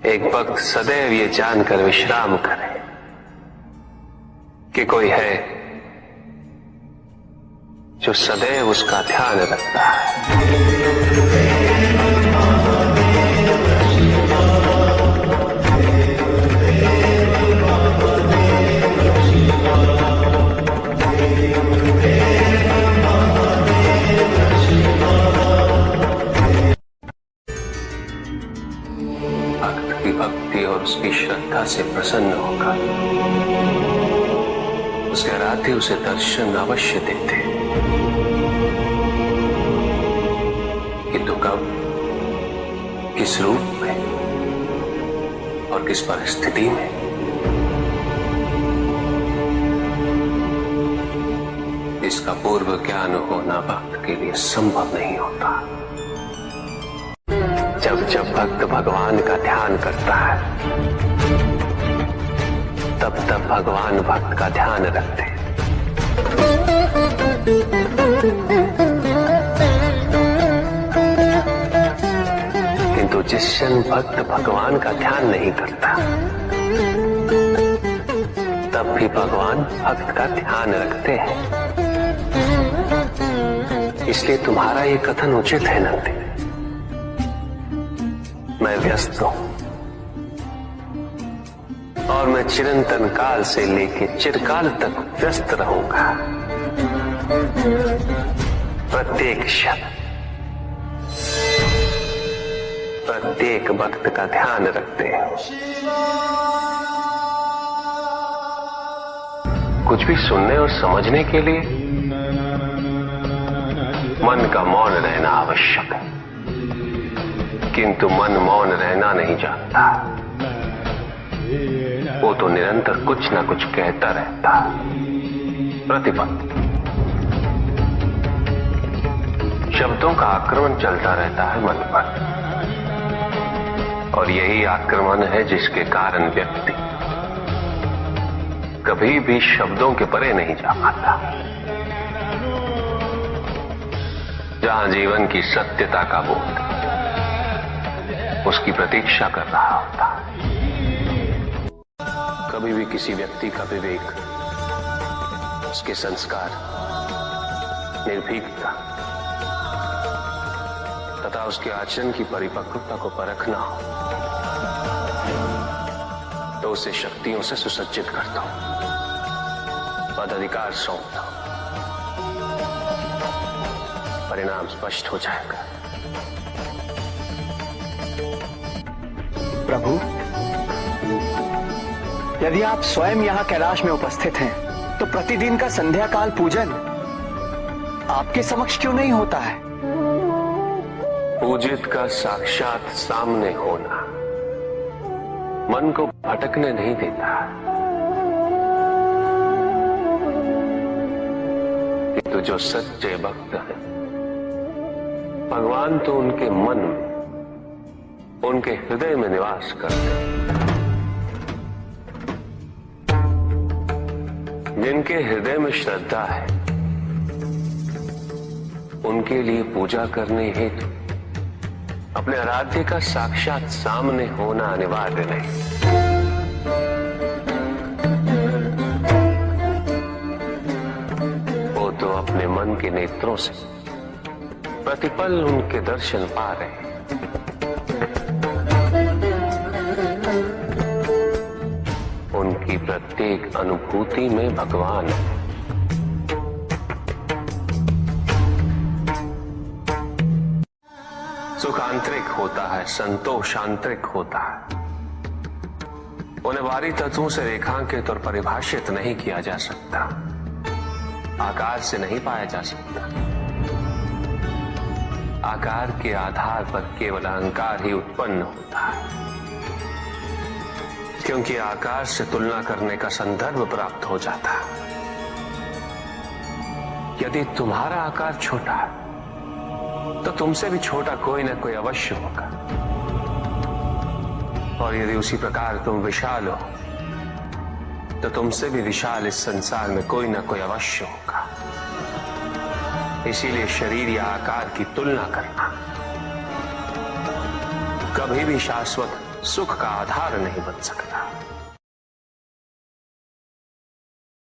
एक भक्त सदैव ये जानकर विश्राम करे कि कोई है जो सदैव उसका ध्यान रखता है। भक्त की भक्ति और उसकी श्रद्धा से प्रसन्न होकर उसके आराध्य उसे दर्शन अवश्य देते, किंतु कब, किस रूप में और किस परिस्थिति में, इसका पूर्व ज्ञान होना भक्त के लिए संभव नहीं होता। जब जब भक्त भगवान का ध्यान करता है तब तब भगवान भक्त का ध्यान रखते हैं। किंतु जिस क्षण भक्त भगवान का ध्यान नहीं करता तब भी भगवान भक्त का ध्यान रखते हैं। इसलिए तुम्हारा ये कथन उचित है नंदी, मैं व्यस्त हूं और मैं चिरंतन काल से लेके चिरकाल तक व्यस्त रहूंगा। प्रत्येक क्षण प्रत्येक भक्त का ध्यान रखते हैं। कुछ भी सुनने और समझने के लिए मन का मौन रहना आवश्यक है, किंतु मन मौन रहना नहीं जानता। वो तो निरंतर कुछ ना कुछ कहता रहता, प्रतिपल शब्दों का आक्रमण चलता रहता है मन पर, और यही आक्रमण है जिसके कारण व्यक्ति कभी भी शब्दों के परे नहीं जा पाता। जहां जीवन की सत्यता का बोध उसकी प्रतीक्षा कर रहा होता। कभी भी किसी व्यक्ति का विवेक, उसके संस्कार, निर्भीकता तथा उसके आचरण की परिपक्वता को परखना हो तो उसे शक्तियों से सुसज्जित करता हूं, पदाधिकार सौंपता हूं, परिणाम स्पष्ट हो जाएगा। प्रभु, यदि आप स्वयं यहाँ कैलाश में उपस्थित हैं, तो प्रतिदिन का संध्या काल पूजन आपके समक्ष क्यों नहीं होता है? पूजित का साक्षात सामने होना मन को भटकने नहीं देता, किंतु जो सच्चे भक्त हैं, भगवान तो उनके मन में, उनके हृदय में निवास करते हैं। जिनके हृदय में श्रद्धा है उनके लिए पूजा करने हेतु अपने आराध्य का साक्षात सामने होना अनिवार्य नहीं। वो तो अपने मन के नेत्रों से प्रतिपल उनके दर्शन पा रहे हैं। उनकी प्रत्येक अनुभूति में भगवान है। सुख आंतरिक होता है, संतोष आंतरिक होता है। उन्हें बाहरी तत्वों से रेखांकित और परिभाषित नहीं किया जा सकता, आकार से नहीं पाया जा सकता। आकार के आधार पर केवल अहंकार ही उत्पन्न होता है, क्योंकि आकार से तुलना करने का संदर्भ प्राप्त हो जाता है। यदि तुम्हारा आकार छोटा है तो तुमसे भी छोटा कोई ना कोई अवश्य होगा, और यदि उसी प्रकार तुम विशाल हो तो तुमसे भी विशाल इस संसार में कोई ना कोई अवश्य होगा। इसीलिए शरीर या आकार की तुलना करना कभी भी शाश्वत सुख का आधार नहीं बन सकता।